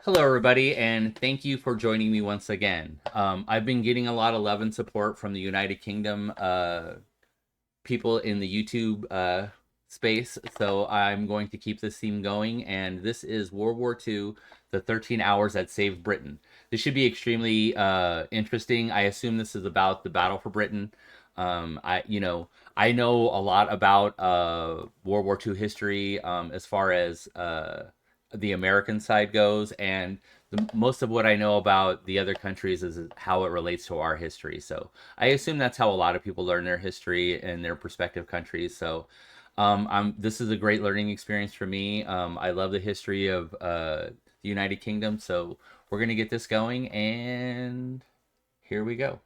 Hello, everybody, and thank you for joining me once again. I've been getting a lot of love and support from the United Kingdom people in the YouTube space, so I'm going to keep this theme going, and this is World War II, the 13 Hours That Saved Britain. This should be extremely interesting. I assume this is about the Battle for Britain. I know a lot about World War II history as far as the American side goes, and most of what I know about the other countries is how it relates to our history. So I assume that's how a lot of people learn their history in their respective countries. So this is a great learning experience for me. I love the history of the United Kingdom, so we're gonna get this going, and here we go.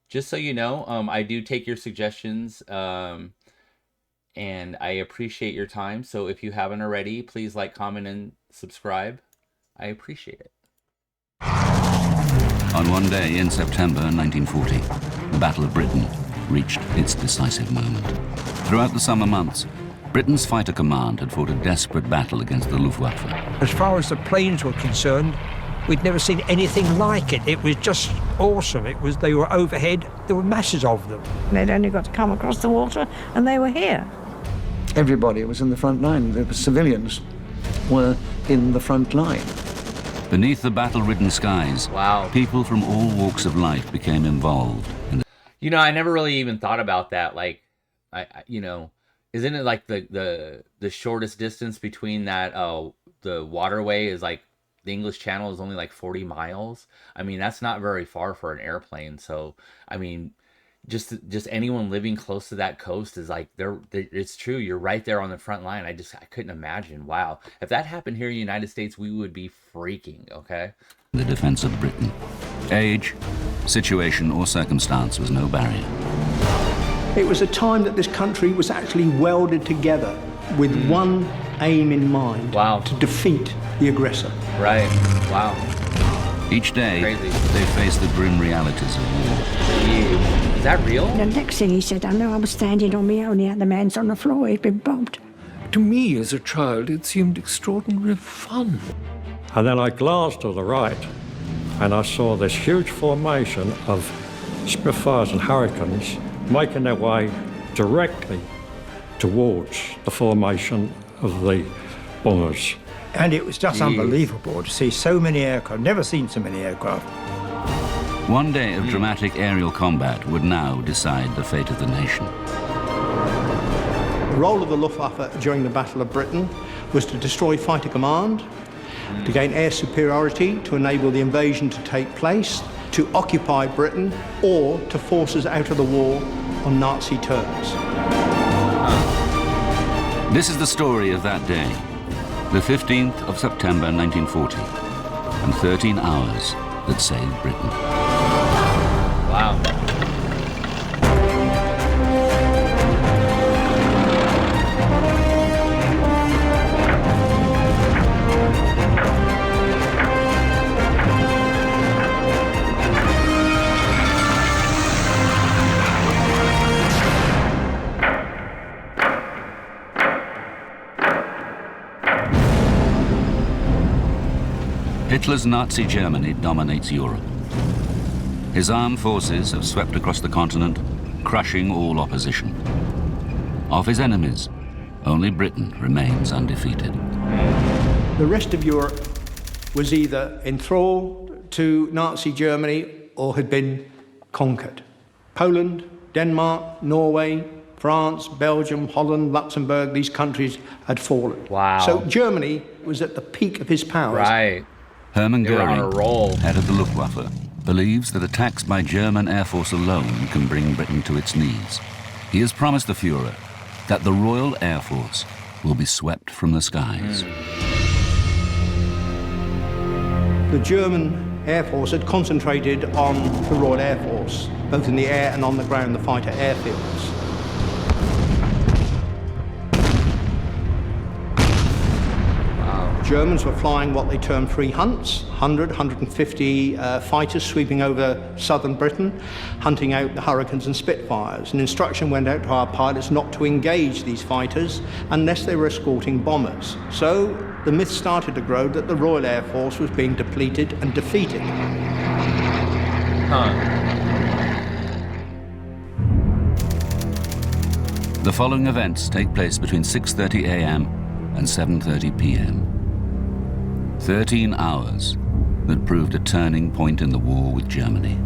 Just so you know, I do take your suggestions, and I appreciate your time. So if you haven't already, please like, comment, and subscribe. I appreciate it. On one day in September 1940, the Battle of Britain reached its decisive moment. Throughout the summer months, Britain's fighter command had fought a desperate battle against the Luftwaffe. As far as the planes were concerned, we'd never seen anything like it. It was just awesome. They were overhead, there were masses of them. They'd only got to come across the water and they were here. Everybody was in the front line. The civilians were in the front line. Beneath the battle-ridden skies, Wow. people from all walks of life became involved in I never really even thought about that. Like, isn't it like the shortest distance between that the waterway is like the English Channel is only like 40 miles. I mean, that's not very far for an airplane. So, I mean, just anyone living close to that coast is like it's true. You're right there on the front line. I couldn't imagine. Wow. If that happened here in the United States, we would be freaking, okay? the defense of Britain. Age, situation, or circumstance was no barrier. It was a time that this country was actually welded together with one aim in mind. Wow. To defeat the aggressor. Right. Wow. Each day, Crazy. they faced the grim realities of war. Jeez. Is that real? The next thing he said, I know I was standing on my own, the other man's on the floor, he'd been bombed. To me, as a child, it seemed extraordinarily fun. And then I glanced to the right, and I saw this huge formation of Spitfires and Hurricanes making their way directly towards the formation of the bombers. And it was just unbelievable to see so many aircraft. Never seen so many aircraft. One day of dramatic aerial combat would now decide the fate of the nation. The role of the Luftwaffe during the Battle of Britain was to destroy fighter command, to gain air superiority to enable the invasion to take place, to occupy Britain, or to force us out of the war on Nazi terms. This is the story of that day, the 15th of September 1940, and 13 hours that saved Britain. Wow. Hitler's Nazi Germany dominates Europe. His armed forces have swept across the continent, crushing all opposition. Of his enemies, only Britain remains undefeated. The rest of Europe was either enthralled to Nazi Germany or had been conquered. Poland, Denmark, Norway, France, Belgium, Holland, Luxembourg, these countries had fallen. Wow. So Germany was at the peak of his powers. Right. Hermann They were on a roll. Goering, head of the Luftwaffe, believes that attacks by German Air Force alone can bring Britain to its knees. He has promised the Führer that the Royal Air Force will be swept from the skies. The German Air Force had concentrated on the Royal Air Force, both in the air and on the ground, the fighter airfields. Germans were flying what they termed free hunts, 100, 150 fighters sweeping over southern Britain, hunting out the Hurricanes and Spitfires. An instruction went out to our pilots not to engage these fighters unless they were escorting bombers. So the myth started to grow that the Royal Air Force was being depleted and defeated. The following events take place between 6:30 a.m. and 7:30 p.m. 13 hours that proved a turning point in the war with Germany.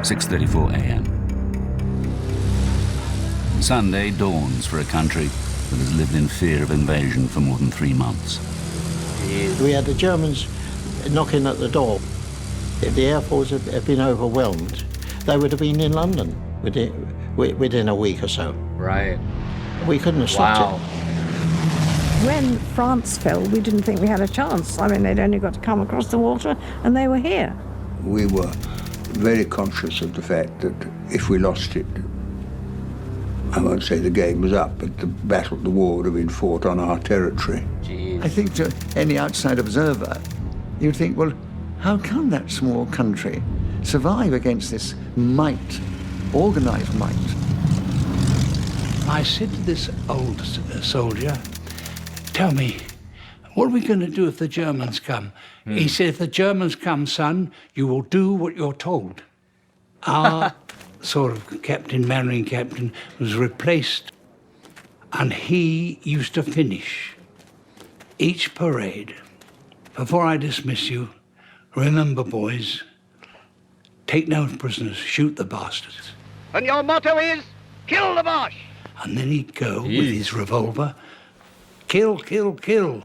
(6:34 a.m.) Sunday dawns for a country that has lived in fear of invasion for more than 3 months. We had the Germans knocking at the door. If the Air Force had been overwhelmed, they would have been in London within a week or so. Right. We couldn't have stopped it. When France fell, we didn't think we had a chance. I mean, they'd only got to come across the water and they were here. We were very conscious of the fact that if we lost it, I won't say the game was up, but the war would have been fought on our territory. Jeez. I think to any outside observer, you'd think, well, how can that small country survive against this might, organised might? I said to this old soldier, tell me, what are we going to do if the Germans come? He said, if the Germans come, son, you will do what you're told. Our sort of captain, marine captain, was replaced, and he used to finish each parade. Before I dismiss you, remember, boys, take no prisoners, shoot the bastards. And your motto is, kill the Boche! And then he'd go with his revolver, kill, kill, kill.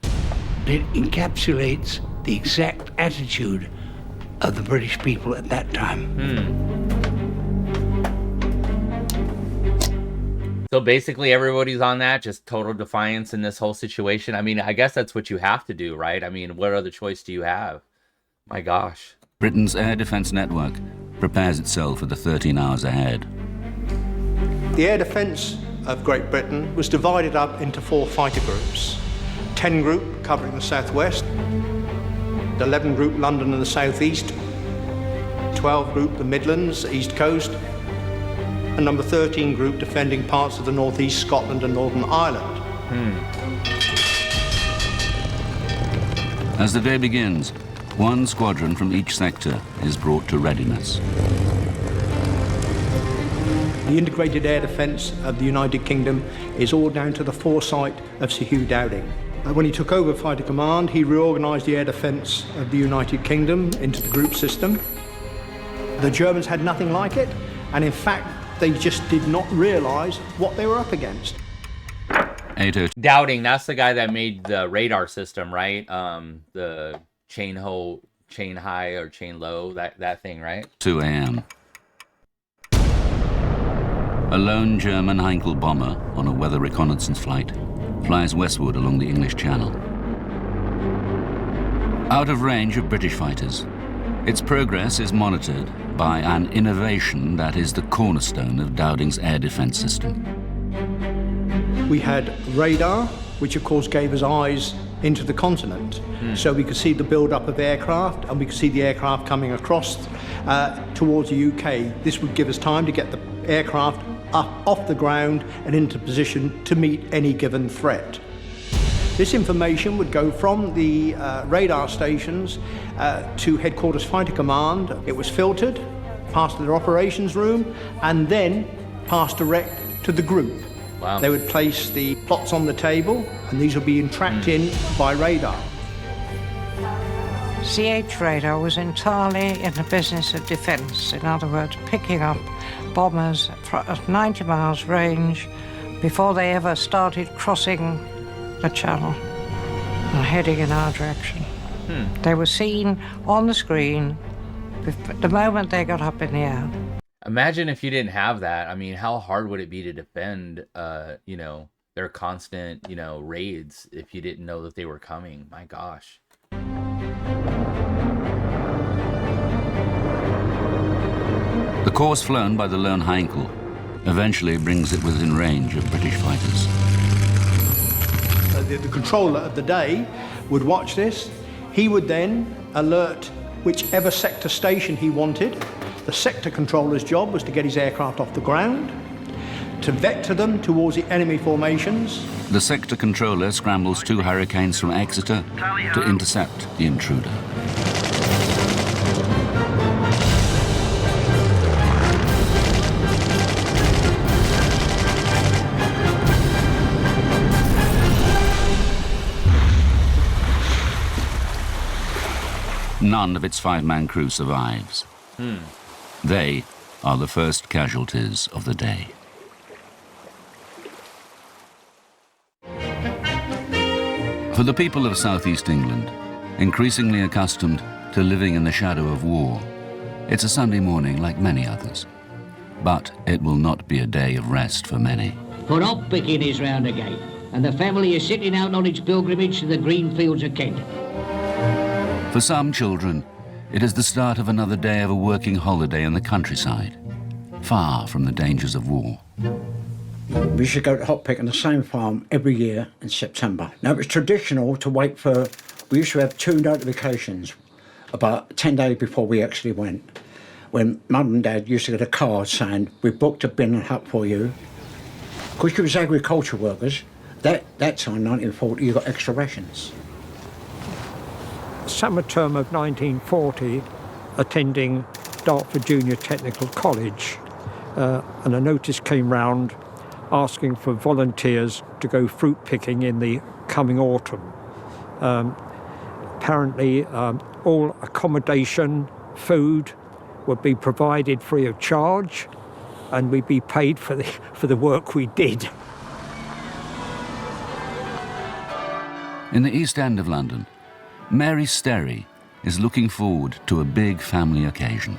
It encapsulates the exact attitude of the British people at that time. So basically everybody's on that, just total defiance in this whole situation. I mean, I guess that's what you have to do, right? I mean, what other choice do you have? My gosh. Britain's air defence network prepares itself for the 13 hours ahead. The air defence of Great Britain was divided up into 4 fighter groups. 10 group covering the southwest, 11 group London and the southeast, 12 group the Midlands, east coast, and number 13 group defending parts of the northeast, Scotland and Northern Ireland. As the day begins, 1 squadron from each sector is brought to readiness. The integrated air defence of the United Kingdom is all down to the foresight of Sir Hugh Dowding. When he took over Fighter Command, he reorganised the air defence of the United Kingdom into the group system. The Germans had nothing like it, and in fact, they just did not realise what they were up against. Dowding, that's the guy that made the radar system, right? The chain high or chain low, that thing, right? 2 a.m. A lone German Heinkel bomber on a weather reconnaissance flight flies westward along the English Channel. Out of range of British fighters, its progress is monitored by an innovation that is the cornerstone of Dowding's air defence system. We had radar, which of course gave us eyes into the continent. So we could see the build-up of aircraft, and we could see the aircraft coming across towards the UK. This would give us time to get the aircraft up off the ground and into position to meet any given threat. This information would go from the radar stations to Headquarters Fighter Command. It was filtered, passed to their operations room, and then passed direct to the group. Wow. They would place the plots on the table, and these would be tracked in by radar. CH radar was entirely in the business of defence. In other words, picking up bombers at 90 miles range before they ever started crossing the channel and heading in our direction. They were seen on the screen the moment they got up in the air. Imagine if you didn't have that. I mean, how hard would it be to defend, their constant, raids if you didn't know that they were coming? My gosh. The course flown by the lone Heinkel eventually brings it within range of British fighters. The controller of the day would watch this. He would then alert whichever sector station he wanted. The sector controller's job was to get his aircraft off the ground, to vector them towards the enemy formations. The sector controller scrambles 2 Hurricanes from Exeter to intercept the intruder. None of its 5-man crew survives. They are the first casualties of the day. For the people of southeast England, increasingly accustomed to living in the shadow of war, it's a Sunday morning like many others. But it will not be a day of rest for many. For hop picking is round again, and the family is setting out on its pilgrimage to the green fields of Kent. For some children, it is the start of another day of a working holiday in the countryside, far from the dangers of war. We used to go to hop pick on the same farm every year in September. Now, it was traditional to wait for... We used to have 2 notifications about 10 days before we actually went, when Mum and Dad used to get a card saying, "We booked a bin and hut for you." Because you was agriculture workers, that time, 1940, you got extra rations. Summer term of 1940, attending Dartford Junior Technical College, and a notice came round asking for volunteers to go fruit picking in the coming autumn. Apparently, all accommodation, food would be provided free of charge, and we'd be paid for the work we did. In the East End of London, Mary Sterry is looking forward to a big family occasion.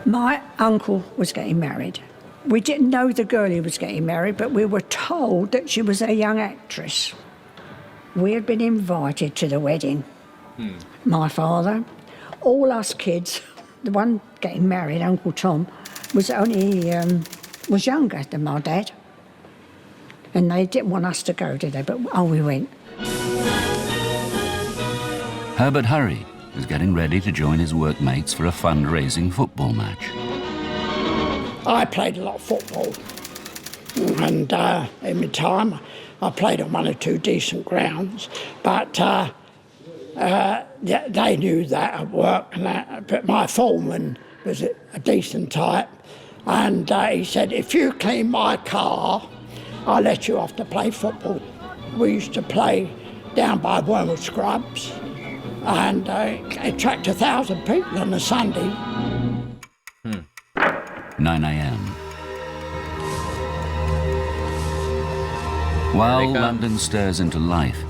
My uncle was getting married. We didn't know the girl he was getting married, but we were told that she was a young actress. We had been invited to the wedding. My father, all us kids, the one getting married, Uncle Tom, was younger than my dad. And they didn't want us to go, did they? But we went. Herbert Hurry is getting ready to join his workmates for a fundraising football match. I played a lot of football, and in my time I played on 1 or 2 decent grounds, but they knew that at work, and that, but my foreman was a decent type, and he said, "If you clean my car, I'll let you off to play football." We used to play down by Wormwood Scrubs, and attract 1,000 people on a Sunday. 9 a.m. While London stirs into life,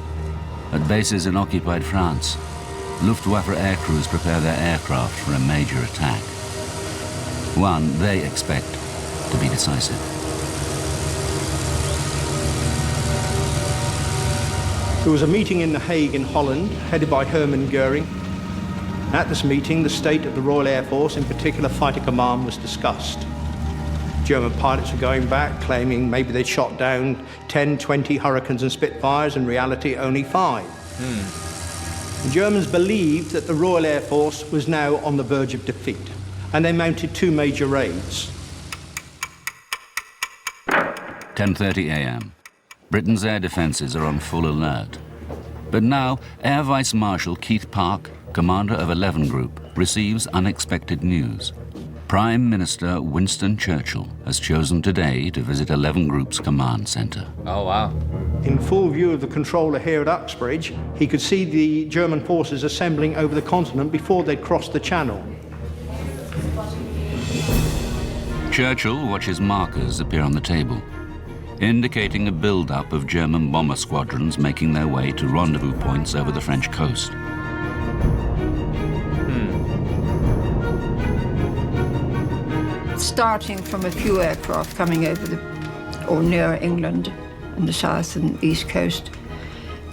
at bases in occupied France, Luftwaffe aircrews prepare their aircraft for a major attack. One they expect to be decisive. There was a meeting in The Hague in Holland, headed by Hermann Goering. At this meeting, the state of the Royal Air Force, in particular Fighter Command, was discussed. German pilots were going back, claiming maybe they'd shot down 10, 20 Hurricanes and Spitfires, in reality only 5. The Germans believed that the Royal Air Force was now on the verge of defeat, and they mounted 2 major raids. 10:30 a.m. Britain's air defences are on full alert. But now, Air Vice Marshal Keith Park, commander of 11 Group, receives unexpected news. Prime Minister Winston Churchill has chosen today to visit 11 Group's command centre. Oh, wow. In full view of the controller here at Uxbridge, he could see the German forces assembling over the continent before they'd crossed the Channel. Churchill watches markers appear on the table, indicating a build-up of German bomber squadrons making their way to rendezvous points over the French coast. Starting from a few aircraft coming over or near England and the south and east coast,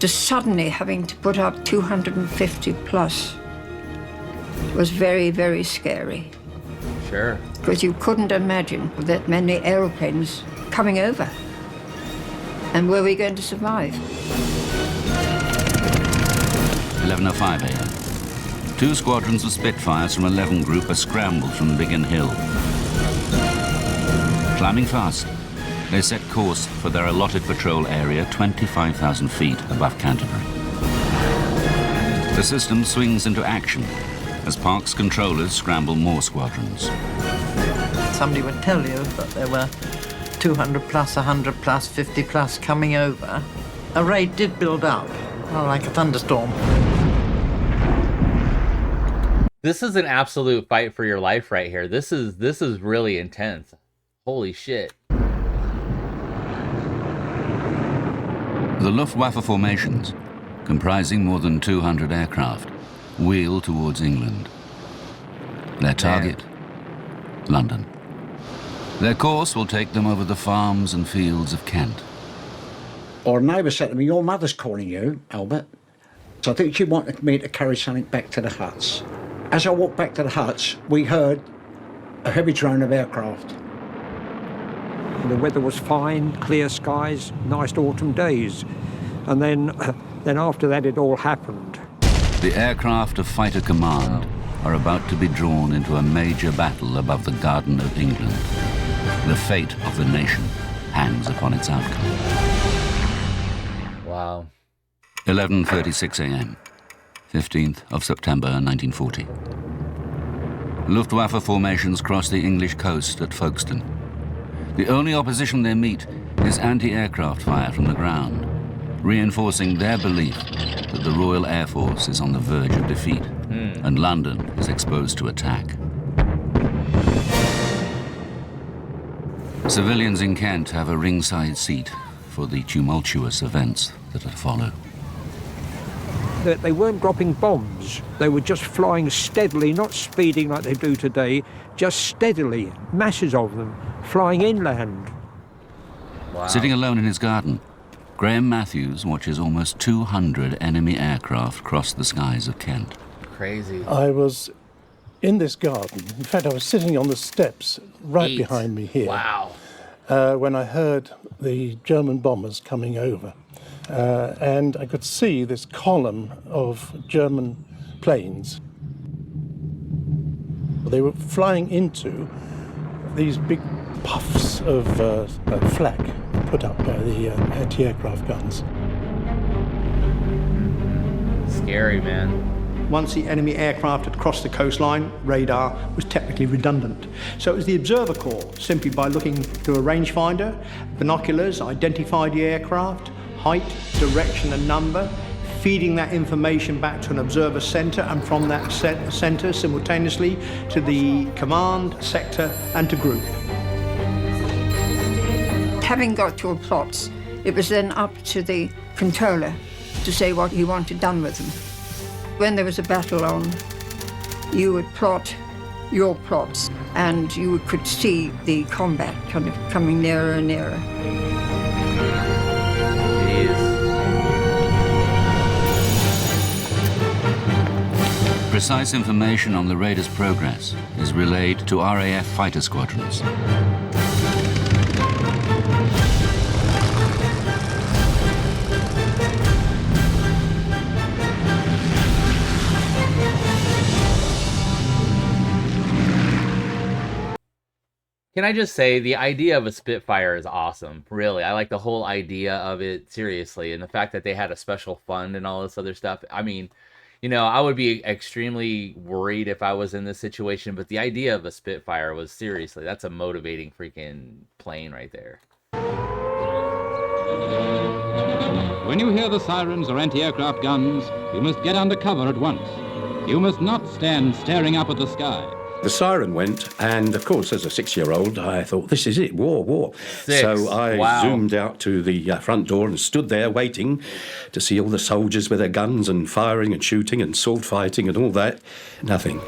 to suddenly having to put up 250 plus was very, very scary. Sure. Because you couldn't imagine that many aeroplanes coming over. And were we going to survive? 11:05 a.m. 2 squadrons of Spitfires from 11 Group are scrambled from Biggin Hill. Climbing fast, they set course for their allotted patrol area 25,000 feet above Canterbury. The system swings into action as Park's controllers scramble more squadrons. Somebody would tell you that there were 200 plus, 100 plus, 50 plus coming over. A raid did build up, like a thunderstorm. This is an absolute fight for your life right here. This is really intense. Holy shit. The Luftwaffe formations, comprising more than 200 aircraft, wheel towards England. Their target, London. Their course will take them over the farms and fields of Kent. Our neighbour said to me, your mother's calling you, Albert. So I think she wanted me to carry something back to the huts. As I walked back to the huts, we heard a heavy drone of aircraft. The weather was fine, clear skies, nice autumn days. And then after that, it all happened. The aircraft of Fighter Command are about to be drawn into a major battle above the Garden of England. The fate of the nation hangs upon its outcome. Wow. 11:36 a.m., 15th of September 1940. Luftwaffe formations cross the English coast at Folkestone. The only opposition they meet is anti-aircraft fire from the ground, reinforcing their belief that the Royal Air Force is on the verge of defeat and London is exposed to attack. Civilians in Kent have a ringside seat for the tumultuous events that had followed. They weren't dropping bombs. They were just flying steadily, not speeding like they do today, just steadily, masses of them, flying inland. Wow. Sitting alone in his garden, Graham Matthews watches almost 200 enemy aircraft cross the skies of Kent. Crazy. I was in this garden. In fact, I was sitting on the steps right behind me here. Wow. When I heard the German bombers coming over. And I could see this column of German planes. They were flying into these big puffs of flak put up by the anti-aircraft guns. Scary, man. Once the enemy aircraft had crossed the coastline, radar was technically redundant. So it was the observer corps, simply by looking through a rangefinder, binoculars, identified the aircraft, height, direction and number, feeding that information back to an observer centre and from that centre simultaneously to the command, sector and to group. Having got your plots, it was then up to the controller to say what he wanted done with them. When there was a battle on, you would plot your plots and you could see the combat kind of coming nearer and nearer. Precise information on the raiders' progress is relayed to RAF fighter squadrons. Can I just say, the idea of a Spitfire is awesome, really. I like the whole idea of it, seriously. And the fact that they had a special fund and all this other stuff. I mean, you know, I would be extremely worried if I was in this situation, but the idea of a Spitfire was, seriously, that's a motivating freaking plane right there. When you hear the sirens or anti-aircraft guns, you must get under cover at once. You must not stand staring up at the sky. The siren went, and of course, as a 6-year-old, I thought, this is it, war. So I zoomed out to the front door and stood there waiting to see all the soldiers with their guns and firing and shooting and sword fighting and all that. Nothing.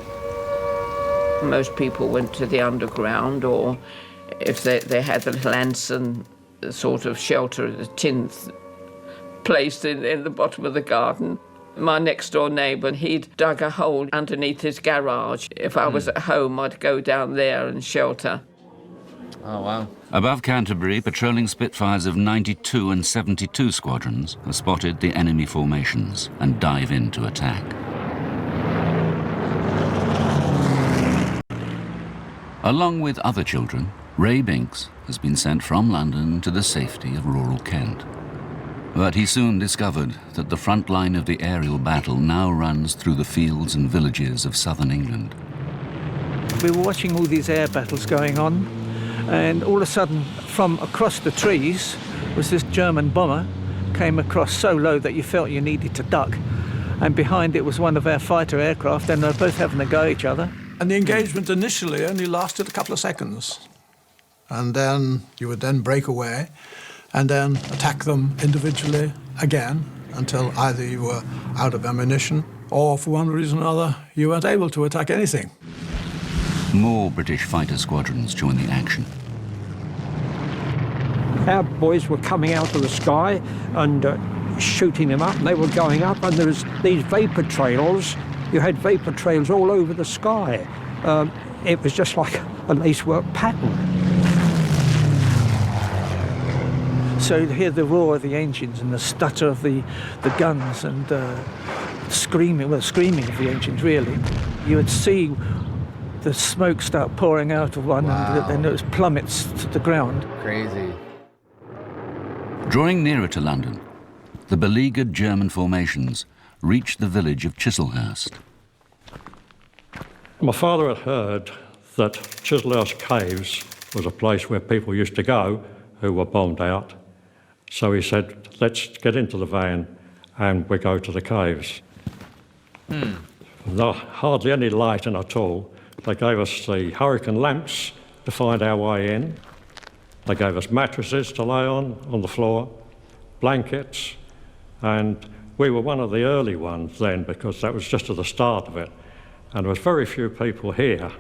Most people went to the underground, or if they had the little Anson sort of shelter, the tins placed in the bottom of the garden. My next-door neighbour, he'd dug a hole underneath his garage. If I was at home, I'd go down there and shelter. Oh, wow. Above Canterbury, patrolling Spitfires of 92 and 72 squadrons have spotted the enemy formations and dive in to attack. Along with other children, Ray Binks has been sent from London to the safety of rural Kent. But he soon discovered that the front line of the aerial battle now runs through the fields and villages of southern England. We were watching all these air battles going on, and all of a sudden, from across the trees, was this German bomber, came across so low that you felt you needed to duck. And behind it was one of our fighter aircraft, and they were both having a go at each other. And the engagement initially only lasted a couple of seconds. And then you would then break away and then attack them individually again until either you were out of ammunition or, for one reason or another, you weren't able to attack anything. More British fighter squadrons joined the action. Our boys were coming out of the sky and shooting them up, and they were going up, and there was these vapour trails. You had vapour trails all over the sky. It was just like a lacework pattern. So you'd hear the roar of the engines and the stutter of the guns and screaming of the engines, really. You would see the smoke start pouring out of one, and then it plummets to the ground. Crazy. Drawing nearer to London, the beleaguered German formations reached the village of Chislehurst. My father had heard that Chislehurst Caves was a place where people used to go who were bombed out. So he said, let's get into the van and we go to the caves. No, hardly any lighting at all. They gave us the hurricane lamps to find our way in. They gave us mattresses to lay on the floor, blankets, and we were one of the early ones then because that was just at the start of it. And there was very few people here.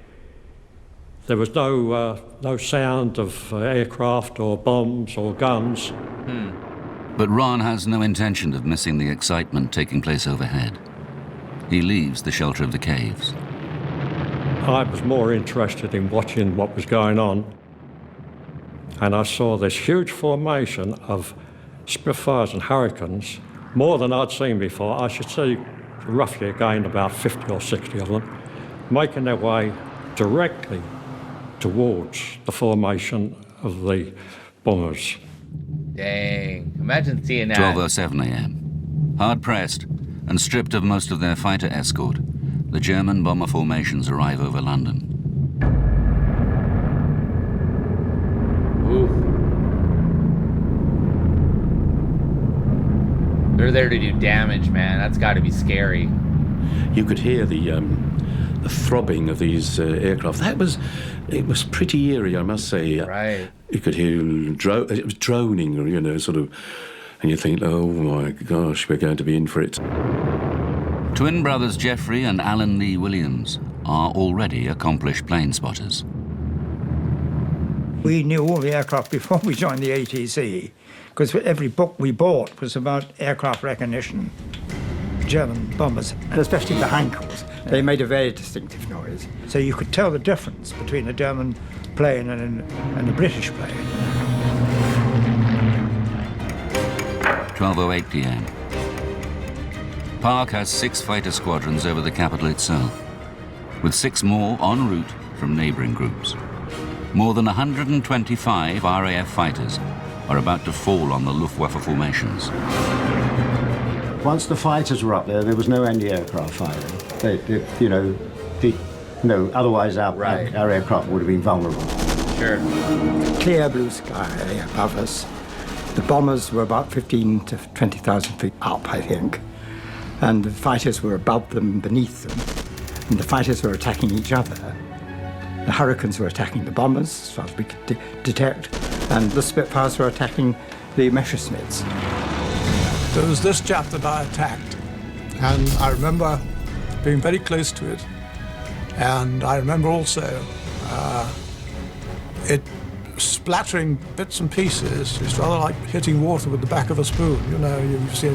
There was no sound of aircraft or bombs or guns. But Ron has no intention of missing the excitement taking place overhead. He leaves the shelter of the caves. I was more interested in watching what was going on, and I saw this huge formation of Spitfires and Hurricanes, more than I'd seen before. I should say roughly again about 50 or 60 of them, making their way directly towards the formation of the bombers. Dang, imagine seeing that. 12:07 a.m. Hard pressed and stripped of most of their fighter escort, the German bomber formations arrive over London. They're there to do damage, man. That's got to be scary. You could hear the throbbing of these aircraft. It was pretty eerie, I must say. Right. You could hear it was droning, you know, sort of, and you think, oh my gosh, we're going to be in for it. Twin brothers Geoffrey and Alan Lee Williams are already accomplished plane spotters. We knew all the aircraft before we joined the ATC, because every book we bought was about aircraft recognition. German bombers, and especially the Henkels, they made a very distinctive noise. So you could tell the difference between a German plane and a British plane. 12:08 p.m. Park has 6 fighter squadrons over the capital itself, with 6 more en route from neighbouring groups. More than 125 RAF fighters are about to fall on the Luftwaffe formations. Once the fighters were up there, there was no anti-aircraft fighting. Otherwise our aircraft would have been vulnerable. Sure. Clear blue sky above us. The bombers were about 15 to 20,000 feet up, I think. And the fighters were above them, beneath them. And the fighters were attacking each other. The Hurricanes were attacking the bombers, as far as we could detect. And the Spitfires were attacking the Messerschmitts. There was this chap that I attacked, and I remember being very close to it. And I remember also it splattering bits and pieces. It's rather like hitting water with the back of a spoon. You know, you see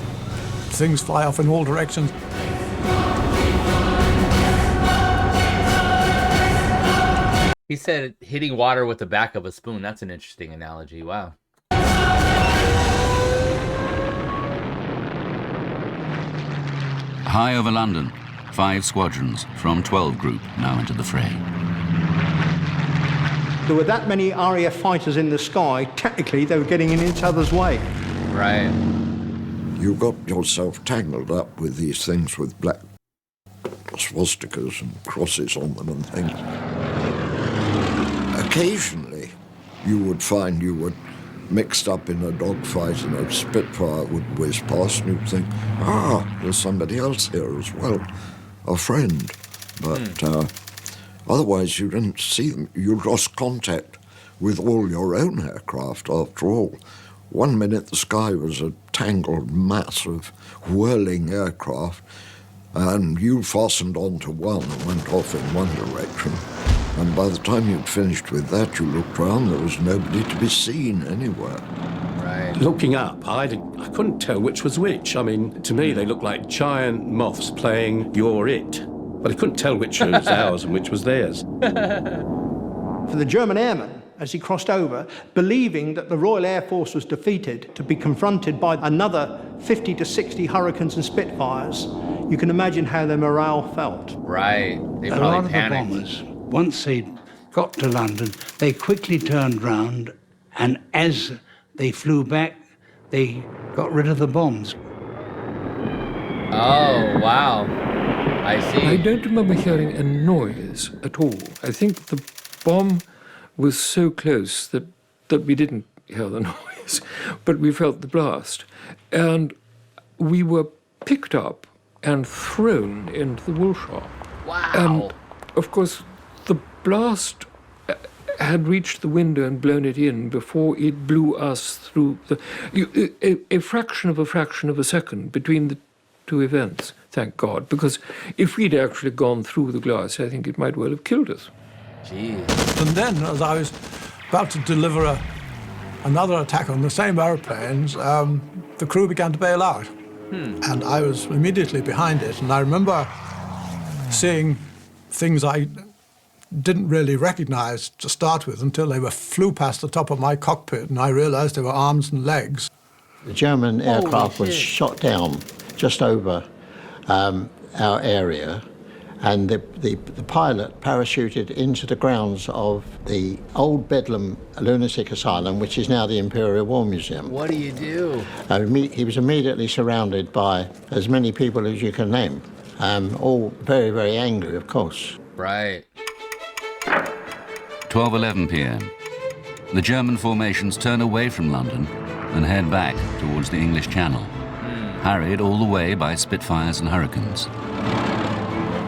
things fly off in all directions. He said hitting water with the back of a spoon. That's an interesting analogy. Wow. High over London, 5 squadrons from 12 Group now into the fray. there were that many RAF fighters in the sky, technically they were getting in each other's way. Right. You got yourself tangled up with these things with black swastikas and crosses on them and things. Occasionally, you would find you were mixed up in a dogfight and a Spitfire would whiz past and you'd think, there's somebody else here as well, a friend. But otherwise you didn't see them. You lost contact with all your own aircraft after all. 1 minute the sky was a tangled mass of whirling aircraft and you fastened onto one and went off in one direction. And by the time you'd finished with that, you looked round, there was nobody to be seen anywhere. Right. Looking up, I couldn't tell which was which. I mean, to me, they looked like giant moths playing You're It. But I couldn't tell which was ours and which was theirs. For the German airman, as he crossed over, believing that the Royal Air Force was defeated, to be confronted by another 50 to 60 Hurricanes and Spitfires, you can imagine how their morale felt. Right. They a probably lot of panicked. the bombers, once they got to London, they quickly turned round, and as they flew back, they got rid of the bombs. Oh, wow. I see. I don't remember hearing a noise at all. I think the bomb was so close that we didn't hear the noise, but we felt the blast. And we were picked up and thrown into the wool shop. Wow. And, of course, the blast had reached the window and blown it in before it blew us through a fraction of a second between the two events, thank God, because if we'd actually gone through the glass, I think it might well have killed us. Jeez. And then, as I was about to deliver another attack on the same aeroplanes, the crew began to bail out. And I was immediately behind it, and I remember seeing things I didn't really recognize to start with until they flew past the top of my cockpit, and I realized they were arms and legs. The German aircraft was shot down just over our area, and the pilot parachuted into the grounds of the old Bedlam lunatic asylum, which is now the Imperial War Museum. What do you do? He was immediately surrounded by as many people as you can name, all very, very angry, of course. Right. 12:11 p.m. The German formations turn away from London and head back towards the English Channel, harried all the way by Spitfires and Hurricanes.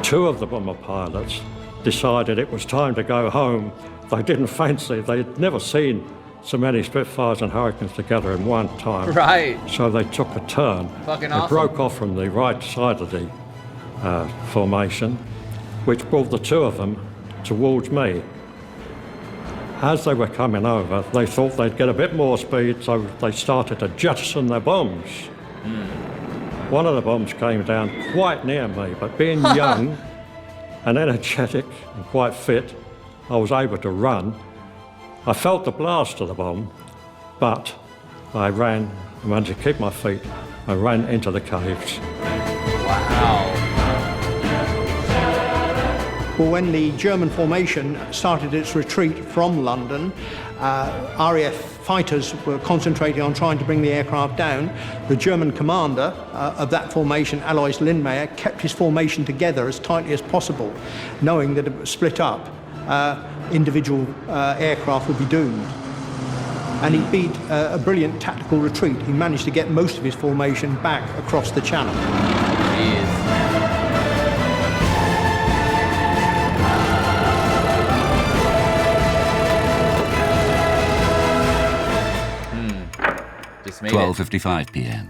2 of the bomber pilots decided it was time to go home. They didn't fancy, they'd never seen so many Spitfires and Hurricanes together in one time. Right. So they took a turn. Fucking they awesome. broke off from the right side of the formation, which brought the 2 of them towards me. As they were coming over, they thought they'd get a bit more speed, so they started to jettison their bombs. One of the bombs came down quite near me, but being young and energetic and quite fit, I was able to run. I felt the blast of the bomb, but I ran, I managed to keep my feet. I ran into the caves. Wow. Well, when the German formation started its retreat from London, RAF fighters were concentrating on trying to bring the aircraft down. The German commander of that formation, Alois Lindmayr, kept his formation together as tightly as possible, knowing that if it was split up, individual aircraft would be doomed. And he beat a brilliant tactical retreat. He managed to get most of his formation back across the channel. Jeez. Just made 12:55 p.m.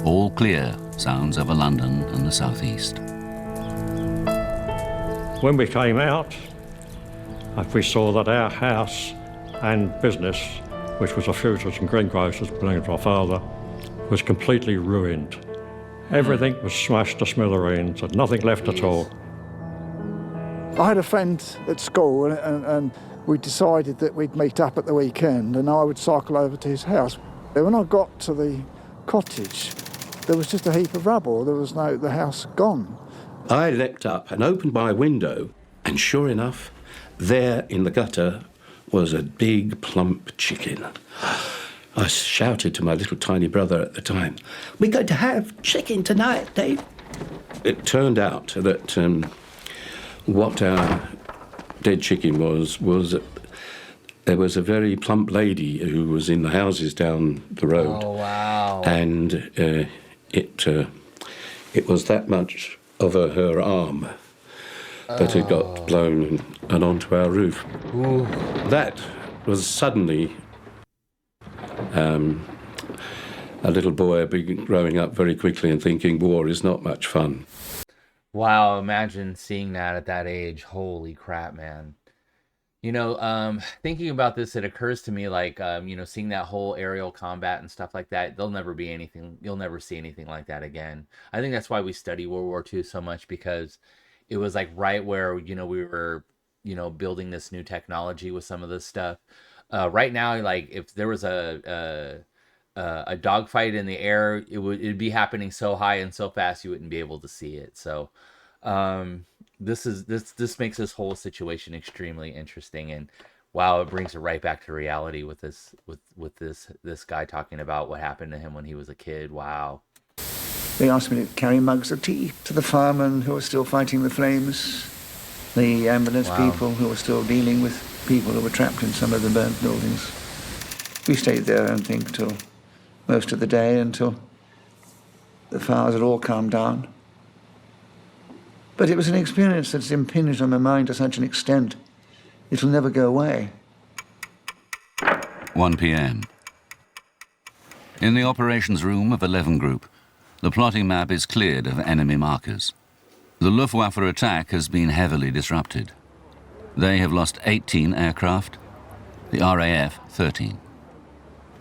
All clear sounds over London and the southeast. When we came out, we saw that our house and business, which was a Futures and greengrocers belonging to my father, was completely ruined. Everything was smashed to smithereens, and nothing left at all. I had a friend at school, and we decided that we'd meet up at the weekend, and I would cycle over to his house. When I got to the cottage, there was just a heap of rubble. There was the house gone. I leapt up and opened my window, and sure enough, there in the gutter was a big, plump chicken. I shouted to my little tiny brother at the time, "We're going to have chicken tonight, Dave." It turned out that what our dead chicken was there was a very plump lady who was in the houses down the road. Oh, wow. And it was that much of her arm that had got blown and onto our roof. Ooh. That was suddenly a little boy growing up very quickly and thinking war is not much fun. Wow, imagine seeing that at that age. Holy crap, man. You know, thinking about this, it occurs to me like, you know, seeing that whole aerial combat and stuff like that, there'll never be anything, you'll never see anything like that again. I think that's why we study World War II so much, because it was like right where, you know, we were, you know, building this new technology with some of this stuff. Right now, like if there was a dogfight in the air, it'd be happening so high and so fast you wouldn't be able to see it. So, this makes this whole situation extremely interesting, and wow, it brings it right back to reality with this guy talking about what happened to him when he was a kid. Wow. They asked me to carry mugs of tea to the firemen who were still fighting the flames, the ambulance people who were still dealing with people who were trapped in some of the burnt buildings. We stayed there, I think, till most of the day, until the fires had all calmed down. But it was an experience that's impinged on my mind to such an extent, it'll never go away. 1 p.m. In the operations room of 11 Group, the plotting map is cleared of enemy markers. The Luftwaffe attack has been heavily disrupted. They have lost 18 aircraft, the RAF 13.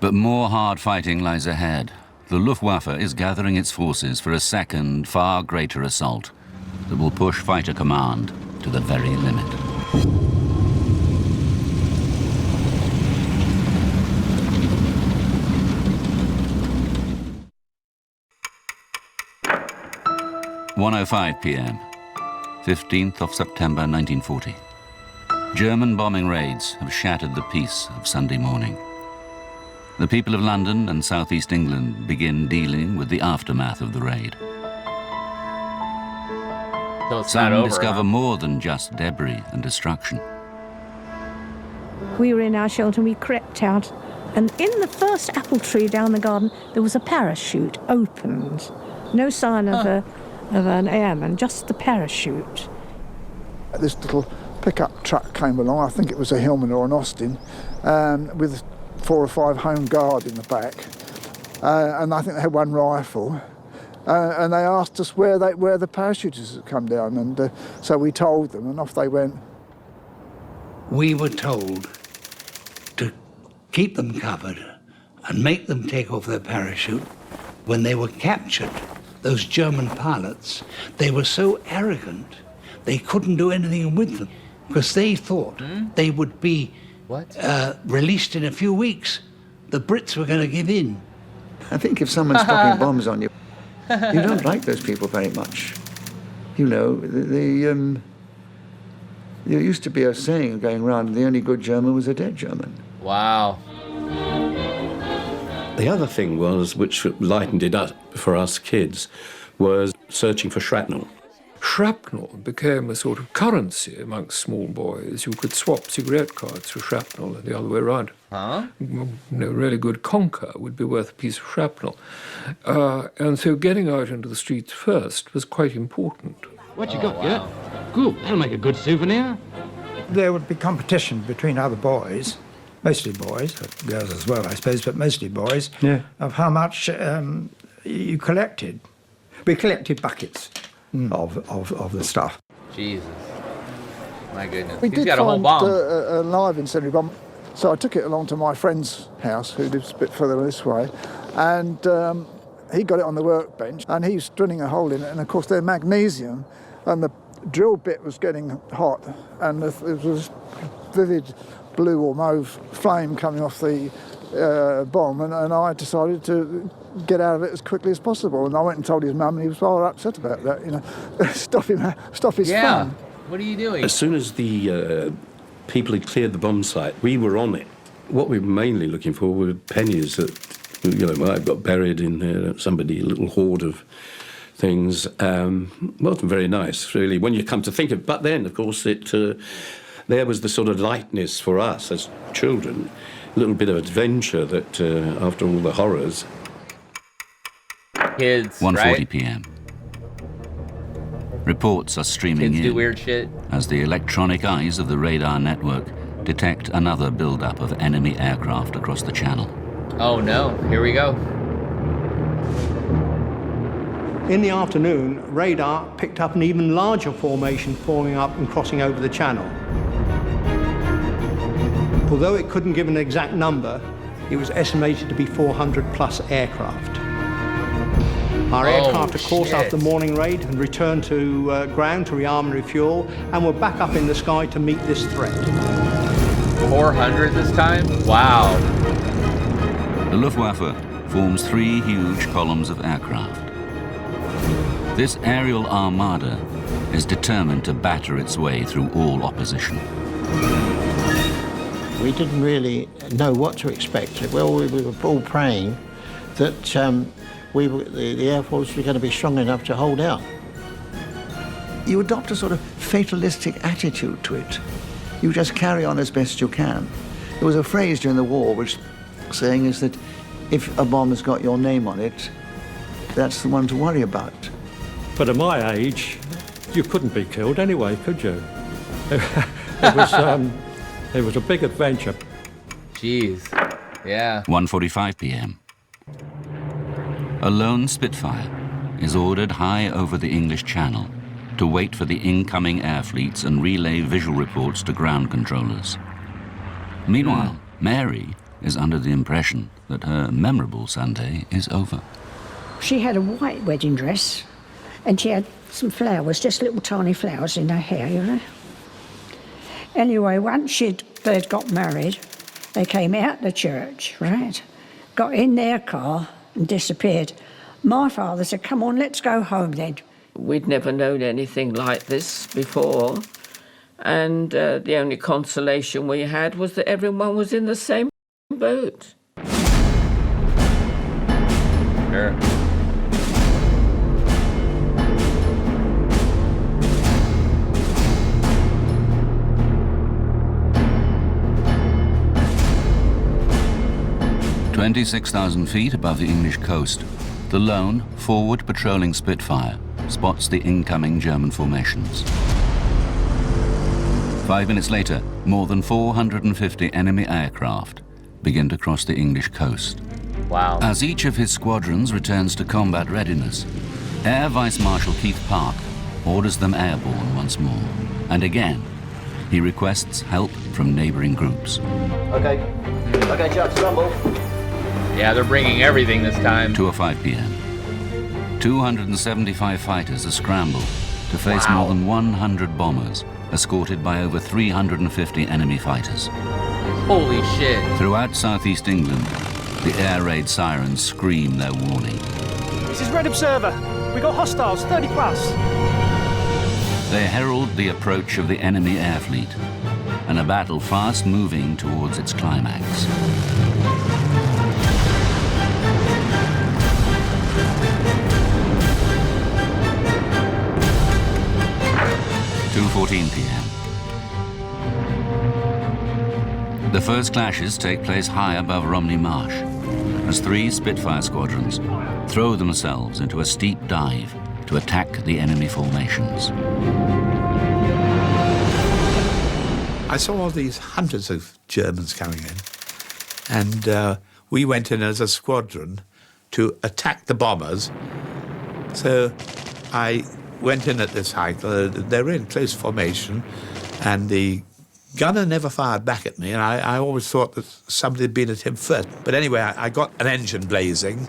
But more hard fighting lies ahead. The Luftwaffe is gathering its forces for a second, far greater assault that will push fighter command to the very limit. (1:05 p.m., 15th of September 1940. German bombing raids have shattered the peace of Sunday morning. The people of London and southeast England begin dealing with the aftermath of the raid. So it's Some not over, discover huh? more than just debris and destruction. We were in our shelter and we crept out, and in the first apple tree down the garden there was a parachute opened. No sign of an airman, just the parachute. This little pickup truck came along, I think it was a Hillman or an Austin, with 4 or 5 Home Guard in the back, and I think they had one rifle, and they asked us where the parachutists had come down, and so we told them, and off they went. We were told to keep them covered and make them take off their parachute. When they were captured, those German pilots, they were so arrogant they couldn't do anything with them because they thought they would be released in a few weeks. The Brits were going to give in. I think if someone's dropping bombs on you, you don't like those people very much. You know, there used to be a saying going around, the only good German was a dead German. Wow. The other thing was, which lightened it up for us kids, was searching for shrapnel. Shrapnel became a sort of currency amongst small boys. You could swap cigarette cards for shrapnel and the other way around. Huh? You know, a really good conker would be worth a piece of shrapnel. And so getting out into the streets first was quite important. What you got, Gert? Good, that'll make a good souvenir. There would be competition between other boys, mostly boys, girls as well, I suppose, but mostly boys, of how much you collected. We collected buckets of the stuff. Jesus. My goodness. We He's did got a whole find bomb. a live incendiary bomb, so I took it along to my friend's house, who lives a bit further this way, and he got it on the workbench, and he was drilling a hole in it, and of course they're magnesium, and the drill bit was getting hot, and there was vivid blue or mauve flame coming off the bomb, and I decided to get out of it as quickly as possible, and I went and told his mum, and he was rather upset about that, you know, stop his fun. What are you doing? As soon as the people had cleared the bomb site. We were on it. What we were mainly looking for were pennies that, might have got buried in there, a little hoard of things. Wasn't very nice, really, when you come to think of it. But then, of course, there was the sort of lightness for us as children, a little bit of adventure that, after all the horrors. Kids, 1:40 right? p.m. Reports are streaming Kids in do weird shit. as the electronic eyes of the radar network detect another buildup of enemy aircraft across the channel. Oh no, here we go. In the afternoon, radar picked up an even larger formation forming up and crossing over the channel. Although it couldn't give an exact number, it was estimated to be 400 plus aircraft. Our aircraft, of course, after the morning raid, had returned to ground to rearm and refuel, and were back up in the sky to meet this threat. 400 this time? Wow. The Luftwaffe forms 3 huge columns of aircraft. This aerial armada is determined to batter its way through all opposition. We didn't really know what to expect. Well, we were all praying that the Air Force was going to be strong enough to hold out. You adopt a sort of fatalistic attitude to it. You just carry on as best you can. There was a phrase during the war which saying is that if a bomb has got your name on it, that's the one to worry about. But at my age, you couldn't be killed anyway, could you? It was a big adventure. Jeez, yeah. 1:45 p.m. A lone Spitfire is ordered high over the English Channel to wait for the incoming air fleets and relay visual reports to ground controllers. Meanwhile, Mary is under the impression that her memorable Sunday is over. She had a white wedding dress and she had some flowers, just little tiny flowers in her hair, you know. Anyway, once they'd got married, they came out the church, right? Got in their car and disappeared. My father said, come on, let's go home then. We'd never known anything like this before. And the only consolation we had was that everyone was in the same boat. Sure. "26,000 feet above the English coast, the lone, forward patrolling Spitfire spots the incoming German formations. 5 minutes later, more than 450 enemy aircraft begin to cross the English coast. Wow. As each of his squadrons returns to combat readiness, Air Vice Marshal Keith Park orders them airborne once more. And again, he requests help from neighboring groups. Okay, Chuck, scramble. Yeah, they're bringing everything this time. 2:05 p.m. 275 fighters are scrambled to face more than 100 bombers, escorted by over 350 enemy fighters. Holy shit. Throughout southeast England, the air raid sirens scream their warning. This is Red Observer. We got hostiles, 30 plus. They herald the approach of the enemy air fleet, and a battle fast moving towards its climax. .14 p.m. The first clashes take place high above Romney Marsh, as 3 Spitfire squadrons throw themselves into a steep dive to attack the enemy formations. I saw all these hundreds of Germans coming in, and we went in as a squadron to attack the bombers. So I went in at this height. They were in close formation, and the gunner never fired back at me, and I always thought that somebody had been at him first. But anyway, I got an engine blazing.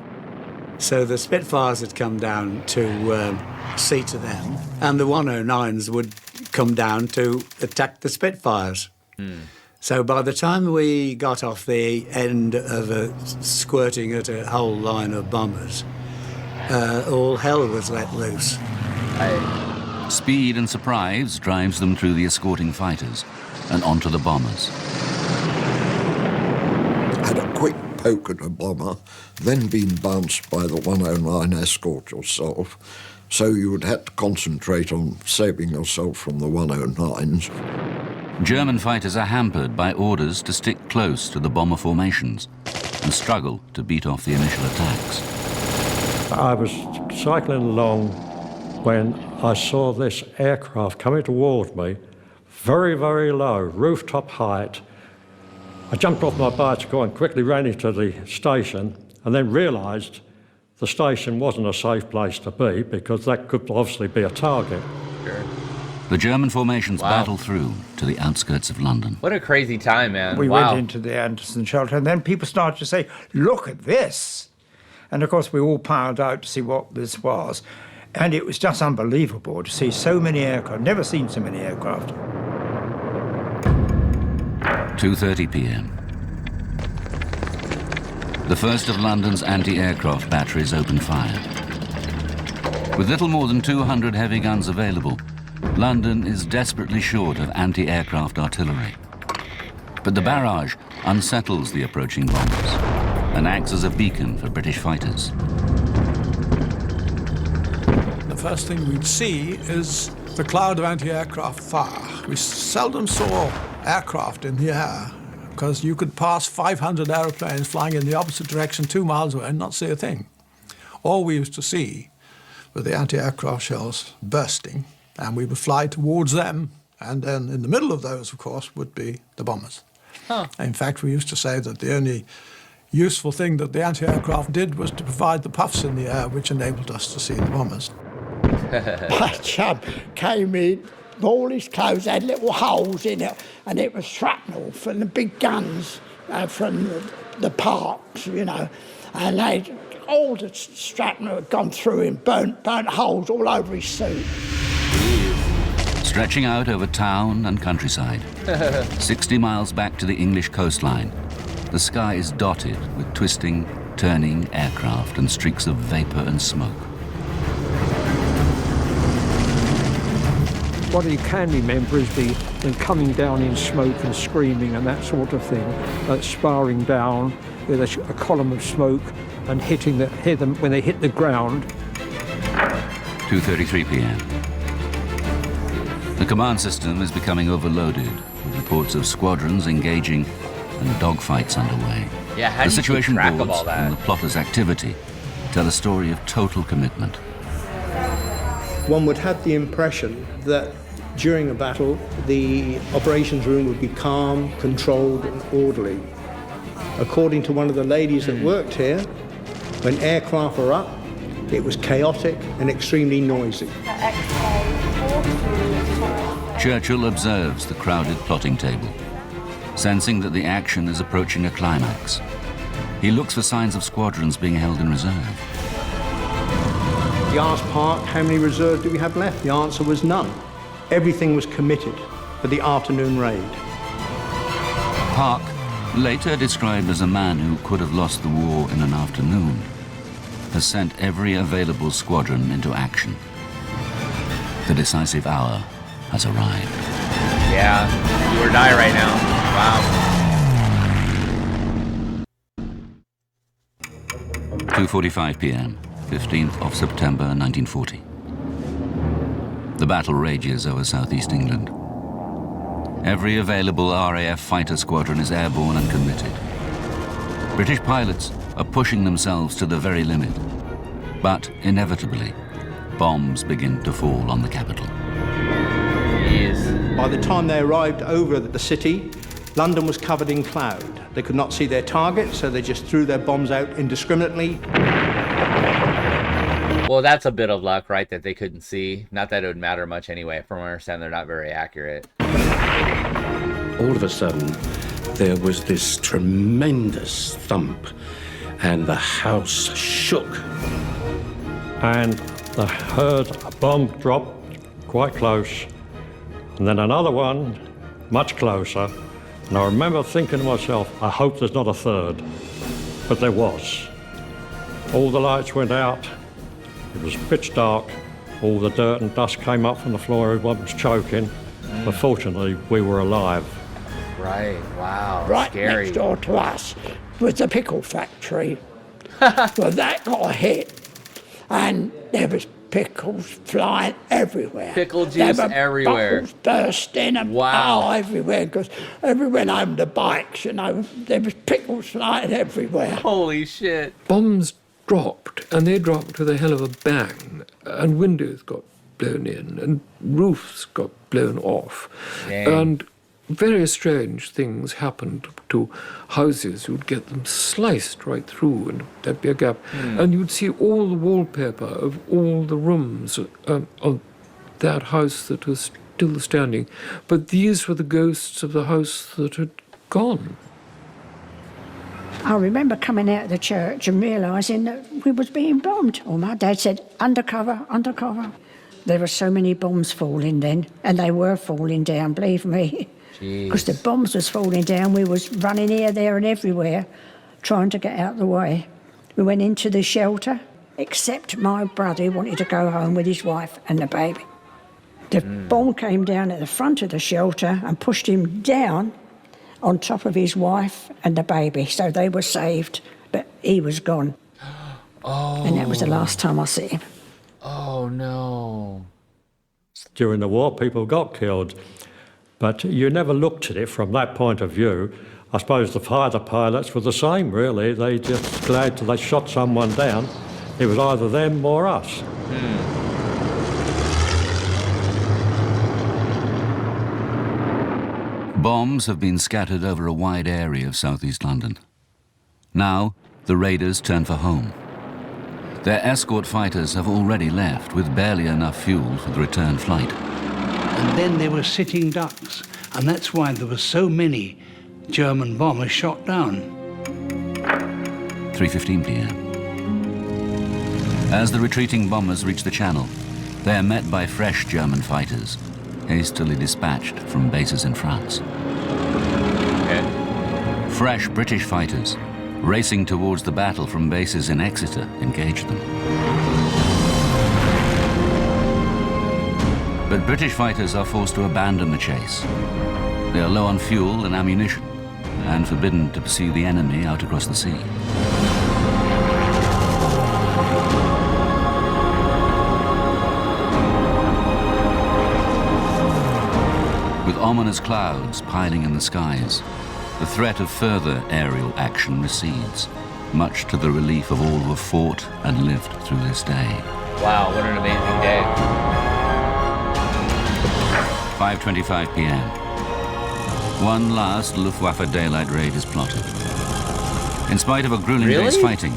So the Spitfires had come down to see to them, and the 109s would come down to attack the Spitfires. So by the time we got off the end of squirting at a whole line of bombers, all hell was let loose. Speed and surprise drives them through the escorting fighters, and onto the bombers. Had a quick poke at a bomber, then been bounced by the 109 escort yourself, so you would have to concentrate on saving yourself from the 109s. German fighters are hampered by orders to stick close to the bomber formations and struggle to beat off the initial attacks. I was cycling along when I saw this aircraft coming toward me, very, very low, rooftop height. I jumped off my bicycle and quickly ran into the station and then realised the station wasn't a safe place to be because that could obviously be a target. Sure. The German formations battle through to the outskirts of London. What a crazy time, man. We went into the Anderson shelter, and then people started to say, look at this. And of course, we all piled out to see what this was. And it was just unbelievable to see so many aircraft. Never seen so many aircraft. 2:30 p.m. The first of London's anti-aircraft batteries opened fire. With little more than 200 heavy guns available, London is desperately short of anti-aircraft artillery. But the barrage unsettles the approaching bombers and acts as a beacon for British fighters. The first thing we'd see is the cloud of anti-aircraft fire. We seldom saw aircraft in the air because you could pass 500 aeroplanes flying in the opposite direction 2 miles away and not see a thing. All we used to see were the anti-aircraft shells bursting, and we would fly towards them, and then in the middle of those, of course, would be the bombers. Huh. In fact, we used to say that the only useful thing that the anti-aircraft did was to provide the puffs in the air, which enabled us to see the bombers. My chum came in, all his clothes had little holes in it, and it was shrapnel from the big guns from the parks, you know, and all the shrapnel had gone through him, burnt holes all over his suit. Stretching out over town and countryside, 60 miles back to the English coastline, the sky is dotted with twisting, turning aircraft and streaks of vapour and smoke. What you can remember is them coming down in smoke and screaming and that sort of thing, sparring down with a column of smoke and hit them when they hit the ground. 2:33 p.m. The command system is becoming overloaded, with reports of squadrons engaging and dogfights underway. Yeah, how the do you situation keep track of boards all that? and the plotters' activity tell a story of total commitment. One would have the impression that during a battle, the operations room would be calm, controlled, and orderly. According to one of the ladies that worked here, when aircraft were up, it was chaotic and extremely noisy. Churchill observes the crowded plotting table, sensing that the action is approaching a climax. He looks for signs of squadrons being held in reserve. He asked Park, how many reserves do we have left? The answer was none. Everything was committed for the afternoon raid. Park, later described as a man who could have lost the war in an afternoon, has sent every available squadron into action. The decisive hour has arrived. Yeah, do or die right now. Wow. 2:45 p.m., 15th of September 1940. The battle rages over southeast England. Every available RAF fighter squadron is airborne and committed. British pilots are pushing themselves to the very limit. But inevitably, bombs begin to fall on the capital. By the time they arrived over the city, London was covered in cloud. They could not see their target, so they just threw their bombs out indiscriminately. Well, that's a bit of luck, right, that they couldn't see. Not that it would matter much anyway. From what I understand, they're not very accurate. All of a sudden, there was this tremendous thump, and the house shook. And I heard a bomb drop quite close, and then another one much closer. And I remember thinking to myself, I hope there's not a third. But there was. All the lights went out. It was pitch dark. All the dirt and dust came up from the floor. Everyone was choking. But fortunately, we were alive. Right. Wow. Right Scary. next door to us was the pickle factory. Well, that got hit, and there was pickles flying everywhere. Pickle juice there were everywhere. Bottles bursting and everywhere, because everyone owned the bikes, you know. There was pickles flying everywhere. Holy shit. Bombs dropped, and they dropped with a hell of a bang, and windows got blown in, and roofs got blown off. Dang. And very strange things happened to houses. You'd get them sliced right through, and there'd be a gap. And you'd see all the wallpaper of all the rooms of that house that was still standing. But these were the ghosts of the house that had gone. I remember coming out of the church and realising that we was being bombed. Or my dad said, undercover, undercover. There were so many bombs falling then, and they were falling down, believe me. Because the bombs was falling down, we was running here, there and everywhere, trying to get out of the way. We went into the shelter, except my brother wanted to go home with his wife and the baby. The bomb came down at the front of the shelter and pushed him down on top of his wife and the baby, so they were saved, but he was gone. And that was the last time I see him. Oh, no. During the war, people got killed. But you never looked at it from that point of view. I suppose the fighter pilots were the same, really. They just glad they shot someone down. It was either them or us. Bombs have been scattered over a wide area of southeast London. Now, the raiders turn for home. Their escort fighters have already left with barely enough fuel for the return flight. And then there were sitting ducks, and that's why there were so many German bombers shot down. 3:15 p.m. As the retreating bombers reach the channel, they are met by fresh German fighters, hastily dispatched from bases in France. Fresh British fighters, racing towards the battle from bases in Exeter, engage them. But British fighters are forced to abandon the chase. They are low on fuel and ammunition, and forbidden to pursue the enemy out across the sea. With ominous clouds piling in the skies, the threat of further aerial action recedes, much to the relief of all who have fought and lived through this day. Wow, what an amazing day. 5:25 p.m. One last Luftwaffe daylight raid is plotted. In spite of a grueling day's fighting,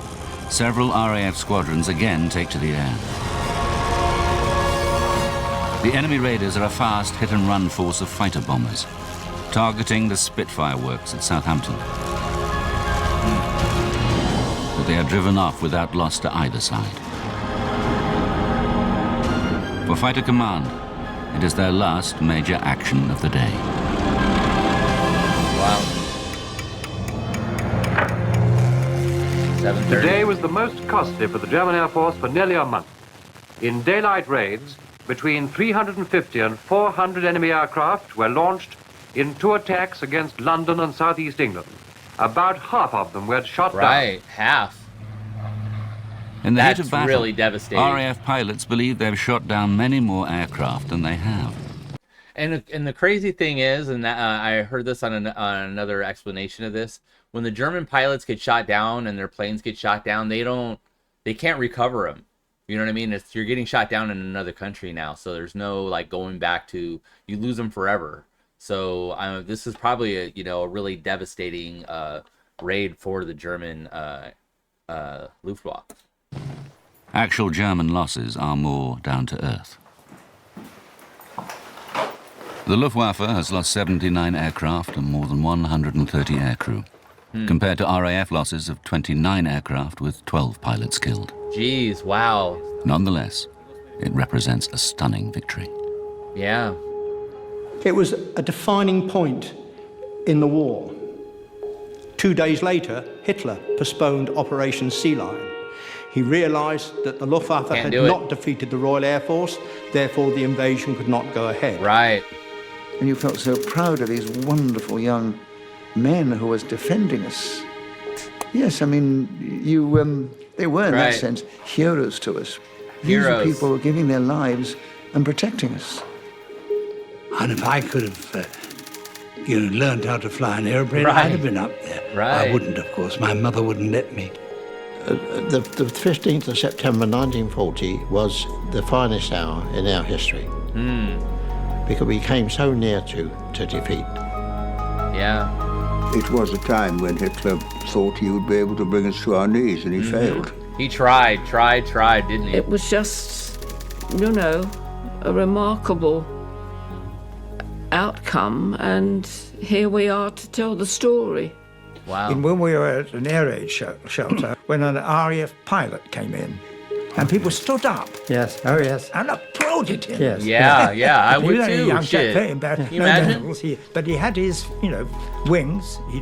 several RAF squadrons again take to the air. The enemy raiders are a fast hit-and-run force of fighter bombers, targeting the Spitfire works at Southampton. But they are driven off without loss to either side. For Fighter Command, it is their last major action of the day. Wow. 7:30. The day was the most costly for the German Air Force for nearly a month. In daylight raids, between 350 and 400 enemy aircraft were launched in two attacks against London and southeast England. About half of them were shot down. Right, half. In the That's heat of battle, really devastating. RAF pilots believe they've shot down many more aircraft than they have. And the crazy thing is, and I heard this on another explanation of this, when the German pilots get shot down and their planes get shot down, they can't recover them. You know what I mean? You're getting shot down in another country now, so there's no like going back to, you lose them forever. So this is probably a really devastating raid for the German Luftwaffe. Actual German losses are more down to earth. The Luftwaffe has lost 79 aircraft and more than 130 aircrew, compared to RAF losses of 29 aircraft with 12 pilots killed. Jeez, wow. Nonetheless, it represents a stunning victory. Yeah. It was a defining point in the war. 2 days later, Hitler postponed Operation Sea Lion. He realized that the Luftwaffe had not defeated the Royal Air Force, therefore the invasion could not go ahead. Right. and you felt so proud of these wonderful young men who was defending us. Yes, I mean, they were in that sense heroes to us. These were people who were giving their lives and protecting us. And if I could have, learned how to fly an airplane, I'd have been up there. I wouldn't, of course. My mother wouldn't let me. The 15th of September 1940 was the finest hour in our history. Because we came so near to defeat. Yeah. It was a time when Hitler thought he would be able to bring us to our knees, and he failed. He tried, didn't he? It was just, a remarkable outcome, and here we are to tell the story. Wow. When we were at an air raid shelter, when an RAF pilot came in, and people stood up. Yes, oh yes. And applauded him. Yes. Yeah, I would He was only a too. young Shit. chap, Can you imagine? but he had his, wings. He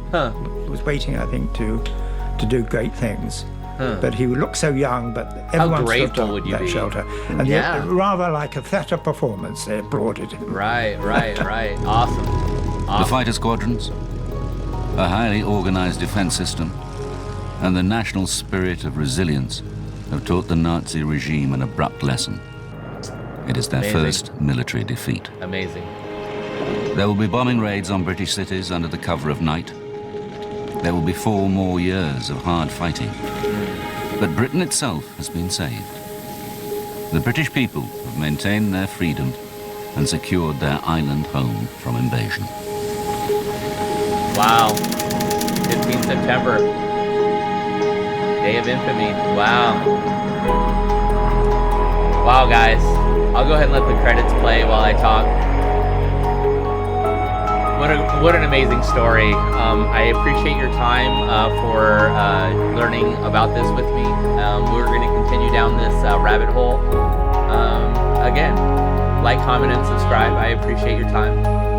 was waiting, I think, to do great things. But he looked so young, but everyone stood grateful up would you that be? shelter. And Yeah. rather like a theatre performance, they applauded him. Right. Awesome. The fighter squadrons, a highly organized defense system, and the national spirit of resilience have taught the Nazi regime an abrupt lesson. It is their Amazing. first military defeat. Amazing. There will be bombing raids on British cities under the cover of night. There will be 4 more years of hard fighting. But Britain itself has been saved. The British people have maintained their freedom and secured their island home from invasion. Wow. 15 September. Day of Infamy. Wow. Wow, guys. I'll go ahead and let the credits play while I talk. What an amazing story. I appreciate your time for learning about this with me. We're going to continue down this rabbit hole. Again, like, comment, and subscribe. I appreciate your time.